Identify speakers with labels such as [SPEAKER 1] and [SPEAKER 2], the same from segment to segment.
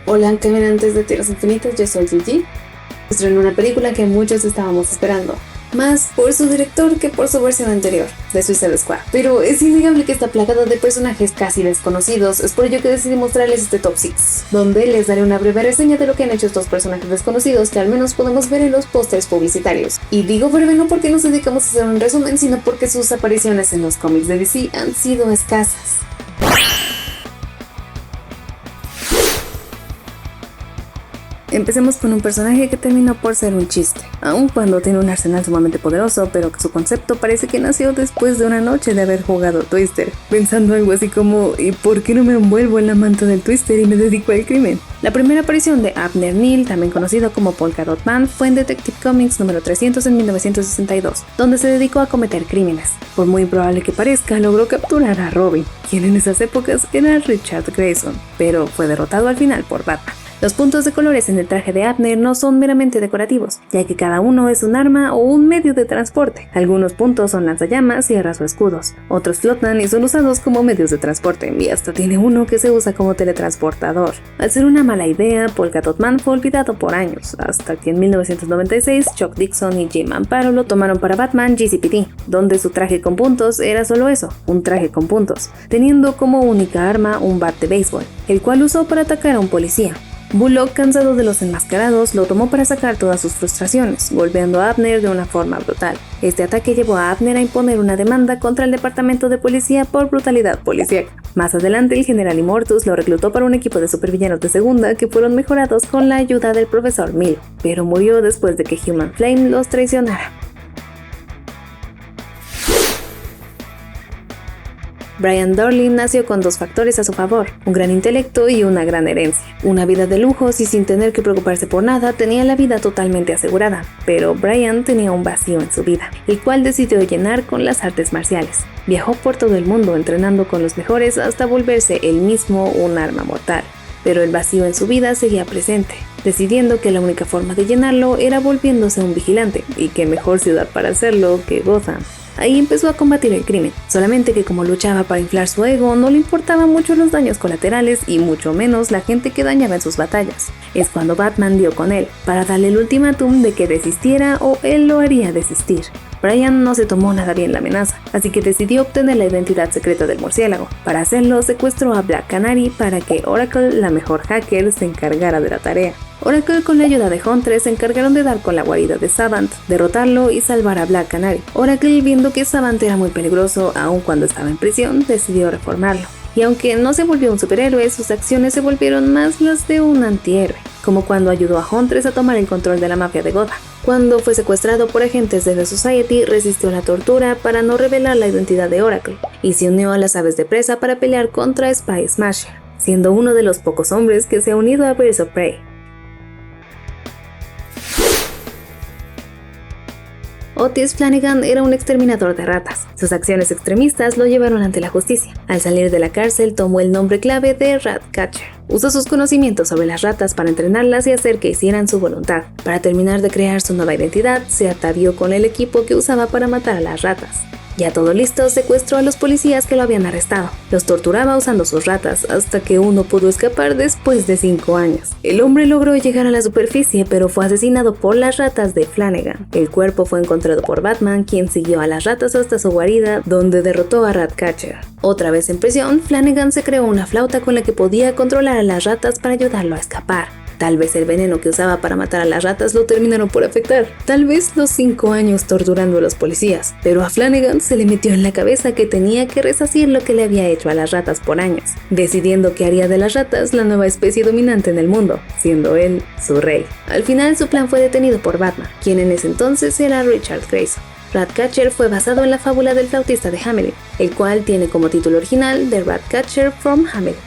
[SPEAKER 1] Hola, caminantes de Tierras Infinitas, yo soy Gigi. Estrenó una película que muchos estábamos esperando, más por su director que por su versión anterior, de Suicide Squad. Pero es innegable que está plagada de personajes casi desconocidos, es por ello que decidí mostrarles este Top 6, donde les daré una breve reseña de lo que han hecho estos personajes desconocidos que al menos podemos ver en los pósters publicitarios. Y digo breve no porque nos dedicamos a hacer un resumen, sino porque sus apariciones en los cómics de DC han sido escasas. Empecemos con un personaje que terminó por ser un chiste, aun cuando tiene un arsenal sumamente poderoso, pero que su concepto parece que nació después de una noche de haber jugado Twister, pensando algo así como ¿y por qué no me envuelvo en la manta del Twister y me dedico al crimen? La primera aparición de Abner Neal, también conocido como Polka Dot Man, fue en Detective Comics número 300 en 1962, donde se dedicó a cometer crímenes. Por muy improbable que parezca, logró capturar a Robin, quien en esas épocas era Richard Grayson, pero fue derrotado al final por Batman. Los puntos de colores en el traje de Abner no son meramente decorativos, ya que cada uno es un arma o un medio de transporte. Algunos puntos son lanzallamas, sierras o escudos, otros flotan y son usados como medios de transporte, y hasta tiene uno que se usa como teletransportador. Al ser una mala idea, Polka Dot Man fue olvidado por años, hasta que en 1996 Chuck Dixon y Jim Amparo lo tomaron para Batman GCPD, donde su traje con puntos era solo eso, un traje con puntos, teniendo como única arma un bat de béisbol, el cual usó para atacar a un policía. Bullock, cansado de los enmascarados, lo tomó para sacar todas sus frustraciones, golpeando a Abner de una forma brutal. Este ataque llevó a Abner a imponer una demanda contra el departamento de policía por brutalidad policíaca. Más adelante, el general Immortus lo reclutó para un equipo de supervillanos de segunda que fueron mejorados con la ayuda del profesor Milo, pero murió después de que Human Flame los traicionara. Brian Dorlin nació con dos factores a su favor, un gran intelecto y una gran herencia. Una vida de lujos y sin tener que preocuparse por nada, tenía la vida totalmente asegurada, pero Brian tenía un vacío en su vida, el cual decidió llenar con las artes marciales. Viajó por todo el mundo entrenando con los mejores hasta volverse él mismo un arma mortal, pero el vacío en su vida seguía presente, decidiendo que la única forma de llenarlo era volviéndose un vigilante, y qué mejor ciudad para hacerlo que Gotham. Ahí empezó a combatir el crimen, solamente que como luchaba para inflar su ego, no le importaban mucho los daños colaterales y mucho menos la gente que dañaba en sus batallas. Es cuando Batman dio con él, para darle el ultimátum de que desistiera o él lo haría desistir. Brian no se tomó nada bien la amenaza, así que decidió obtener la identidad secreta del murciélago. Para hacerlo, secuestró a Black Canary para que Oracle, la mejor hacker, se encargara de la tarea. Oracle, con la ayuda de Huntress, se encargaron de dar con la guarida de Savant, derrotarlo y salvar a Black Canary. Oracle, viendo que Savant era muy peligroso aun cuando estaba en prisión, decidió reformarlo. Y aunque no se volvió un superhéroe, sus acciones se volvieron más las de un antihéroe, como cuando ayudó a Huntress a tomar el control de la mafia de Gotham. Cuando fue secuestrado por agentes de The Society, resistió la tortura para no revelar la identidad de Oracle, y se unió a las aves de presa para pelear contra Spy Smasher, siendo uno de los pocos hombres que se ha unido a Birds of Prey. Otis Flanagan era un exterminador de ratas. Sus acciones extremistas lo llevaron ante la justicia. Al salir de la cárcel tomó el nombre clave de Ratcatcher. Usó sus conocimientos sobre las ratas para entrenarlas y hacer que hicieran su voluntad. Para terminar de crear su nueva identidad, se atavió con el equipo que usaba para matar a las ratas. Ya todo listo, secuestró a los policías que lo habían arrestado. Los torturaba usando sus ratas, hasta que uno pudo escapar después de 5 años. El hombre logró llegar a la superficie, pero fue asesinado por las ratas de Flanagan. El cuerpo fue encontrado por Batman, quien siguió a las ratas hasta su guarida, donde derrotó a Ratcatcher. Otra vez en prisión, Flanagan se creó una flauta con la que podía controlar a las ratas para ayudarlo a escapar. Tal vez el veneno que usaba para matar a las ratas lo terminaron por afectar. Tal vez los 5 años torturando a los policías. Pero a Flanagan se le metió en la cabeza que tenía que resarcir lo que le había hecho a las ratas por años, decidiendo que haría de las ratas la nueva especie dominante en el mundo, siendo él su rey. Al final su plan fue detenido por Batman, quien en ese entonces era Richard Grayson. Ratcatcher fue basado en la fábula del flautista de Hamelin, el cual tiene como título original The Ratcatcher from Hamelin.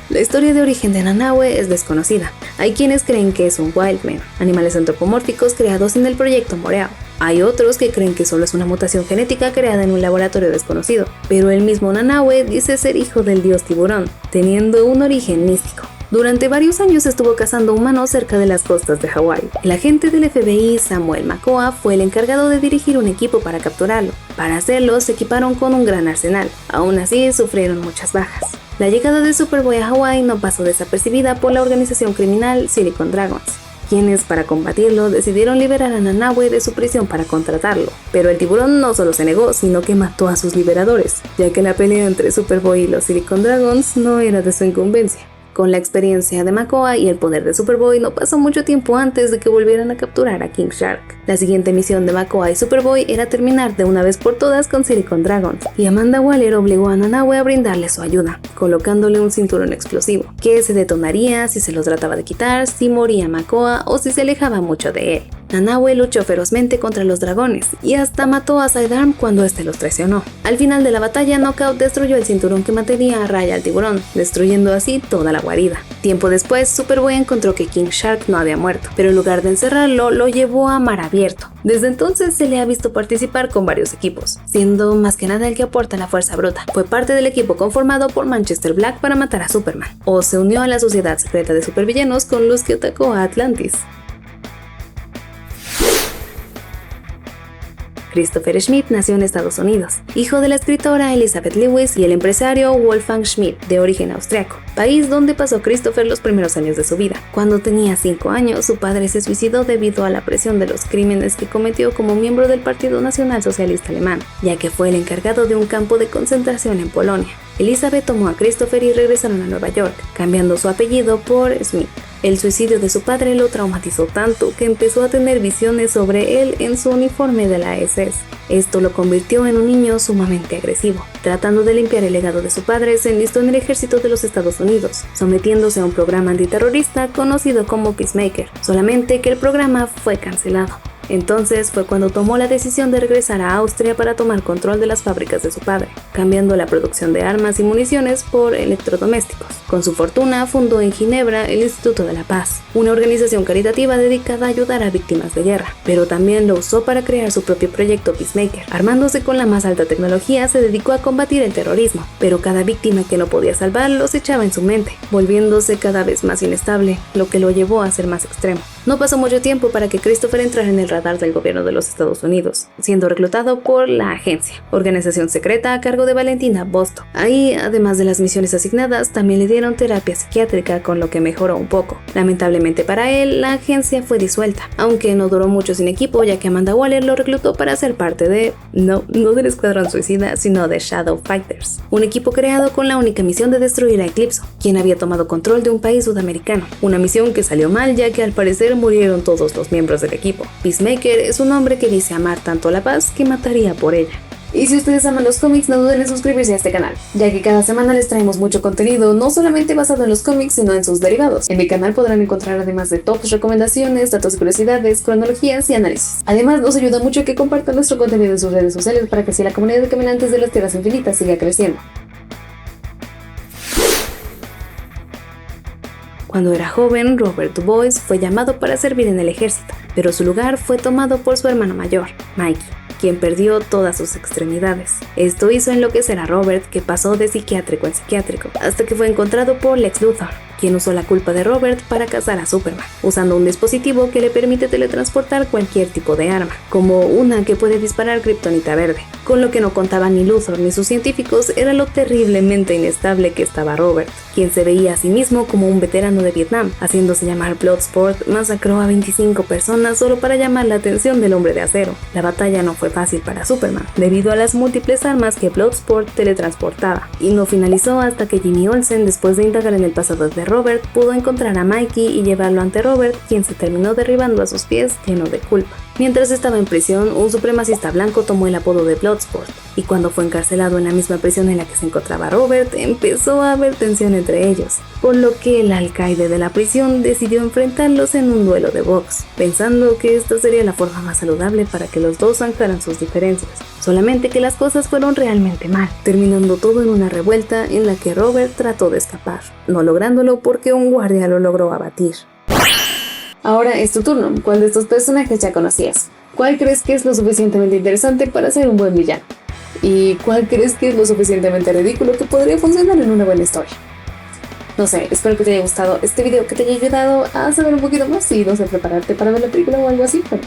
[SPEAKER 1] La historia de origen de Nanaue es desconocida. Hay quienes creen que es un Wildman, animales antropomórficos creados en el proyecto Moreau. Hay otros que creen que solo es una mutación genética creada en un laboratorio desconocido, pero el mismo Nanaue dice ser hijo del dios tiburón, teniendo un origen místico. Durante varios años estuvo cazando humanos cerca de las costas de Hawái. El agente del FBI, Samuel Makoa, fue el encargado de dirigir un equipo para capturarlo. Para hacerlo, se equiparon con un gran arsenal. Aún así, sufrieron muchas bajas. La llegada de Superboy a Hawái no pasó desapercibida por la organización criminal Silicon Dragons, quienes para combatirlo decidieron liberar a Nanaue de su prisión para contratarlo. Pero el tiburón no solo se negó, sino que mató a sus liberadores, ya que la pelea entre Superboy y los Silicon Dragons no era de su incumbencia. Con la experiencia de Makoa y el poder de Superboy, no pasó mucho tiempo antes de que volvieran a capturar a King Shark. La siguiente misión de Makoa y Superboy era terminar de una vez por todas con Silicon Dragons, y Amanda Waller obligó a Nanaue a brindarle su ayuda, colocándole un cinturón explosivo, que se detonaría si se lo trataba de quitar, si moría Makoa o si se alejaba mucho de él. Nanaue luchó ferozmente contra los dragones y hasta mató a Sidearm cuando este los traicionó. Al final de la batalla, Knockout destruyó el cinturón que mantenía a raya al tiburón, destruyendo así toda la guarida. Tiempo después, Superboy encontró que King Shark no había muerto, pero en lugar de encerrarlo, lo llevó a mar abierto. Desde entonces se le ha visto participar con varios equipos, siendo más que nada el que aporta la fuerza bruta. Fue parte del equipo conformado por Manchester Black para matar a Superman, o se unió a la sociedad secreta de supervillanos con los que atacó a Atlantis. Christopher Schmidt nació en Estados Unidos, hijo de la escritora Elizabeth Lewis y el empresario Wolfgang Schmidt, de origen austriaco, país donde pasó Christopher los primeros años de su vida. Cuando tenía 5 años, su padre se suicidó debido a la presión de los crímenes que cometió como miembro del Partido Nacional Socialista Alemán, ya que fue el encargado de un campo de concentración en Polonia. Elizabeth tomó a Christopher y regresaron a Nueva York, cambiando su apellido por Schmidt. El suicidio de su padre lo traumatizó tanto que empezó a tener visiones sobre él en su uniforme de la SS. Esto lo convirtió en un niño sumamente agresivo. Tratando de limpiar el legado de su padre, se enlistó en el ejército de los Estados Unidos, sometiéndose a un programa antiterrorista conocido como Peacemaker, solamente que el programa fue cancelado. Entonces fue cuando tomó la decisión de regresar a Austria para tomar control de las fábricas de su padre, cambiando la producción de armas y municiones por electrodomésticos. Con su fortuna fundó en Ginebra el Instituto de la Paz, una organización caritativa dedicada a ayudar a víctimas de guerra, pero también lo usó para crear su propio proyecto Peacemaker. Armándose con la más alta tecnología, se dedicó a combatir el terrorismo, pero cada víctima que no podía salvar los echaba en su mente, volviéndose cada vez más inestable, lo que lo llevó a ser más extremo. No pasó mucho tiempo para que Christopher entrara en el radar del gobierno de los Estados Unidos, siendo reclutado por la Agencia, organización secreta a cargo de Valentina Bostock. Ahí, además de las misiones asignadas, también le dieron terapia psiquiátrica, con lo que mejoró un poco. Lamentablemente para él, la agencia fue disuelta, aunque no duró mucho sin equipo, ya que Amanda Waller lo reclutó para ser parte de, no del Escuadrón Suicida, sino de Shadow Fighters, un equipo creado con la única misión de destruir a Eclipso, quien había tomado control de un país sudamericano. Una misión que salió mal, ya que al parecer murieron todos los miembros del equipo. Peacemaker es un hombre que dice amar tanto la paz que mataría por ella. Y si ustedes aman los cómics, no duden en suscribirse a este canal, ya que cada semana les traemos mucho contenido, no solamente basado en los cómics, sino en sus derivados. En mi canal podrán encontrar además de tops, recomendaciones, datos y curiosidades, cronologías y análisis. Además, nos ayuda mucho que compartan nuestro contenido en sus redes sociales para que así la comunidad de caminantes de las tierras infinitas siga creciendo. Cuando era joven, Robert Dubois fue llamado para servir en el ejército, pero su lugar fue tomado por su hermano mayor, Mikey, quien perdió todas sus extremidades. Esto hizo enloquecer a Robert, que pasó de psiquiátrico en psiquiátrico, hasta que fue encontrado por Lex Luthor, quien usó la culpa de Robert para cazar a Superman, usando un dispositivo que le permite teletransportar cualquier tipo de arma, como una que puede disparar kriptonita verde. Con lo que no contaban ni Luthor ni sus científicos era lo terriblemente inestable que estaba Robert, quien se veía a sí mismo como un veterano de Vietnam. Haciéndose llamar Bloodsport, masacró a 25 personas solo para llamar la atención del Hombre de Acero. La batalla no fue fácil para Superman, debido a las múltiples armas que Bloodsport teletransportaba, y no finalizó hasta que Jimmy Olsen, después de indagar en el pasado de Robert, pudo encontrar a Mikey y llevarlo ante Robert, quien se terminó derribando a sus pies lleno de culpa. Mientras estaba en prisión, un supremacista blanco tomó el apodo de Bloodsport, y cuando fue encarcelado en la misma prisión en la que se encontraba Robert, empezó a haber tensión entre ellos, por lo que el alcaide de la prisión decidió enfrentarlos en un duelo de box, pensando que esta sería la forma más saludable para que los dos zanjaran sus diferencias. Solamente que las cosas fueron realmente mal, terminando todo en una revuelta en la que Robert trató de escapar, no lográndolo porque un guardia lo logró abatir. Ahora es tu turno. ¿Cuál de estos personajes ya conocías? ¿Cuál crees que es lo suficientemente interesante para ser un buen villano? ¿Y cuál crees que es lo suficientemente ridículo que podría funcionar en una buena historia? No sé, espero que te haya gustado este video, que te haya ayudado a saber un poquito más y no sé, prepararte para ver la película o algo así. Pero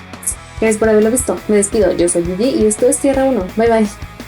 [SPEAKER 1] gracias por haberlo visto. Me despido, yo soy Gigi y esto es Tierra 1. Bye bye.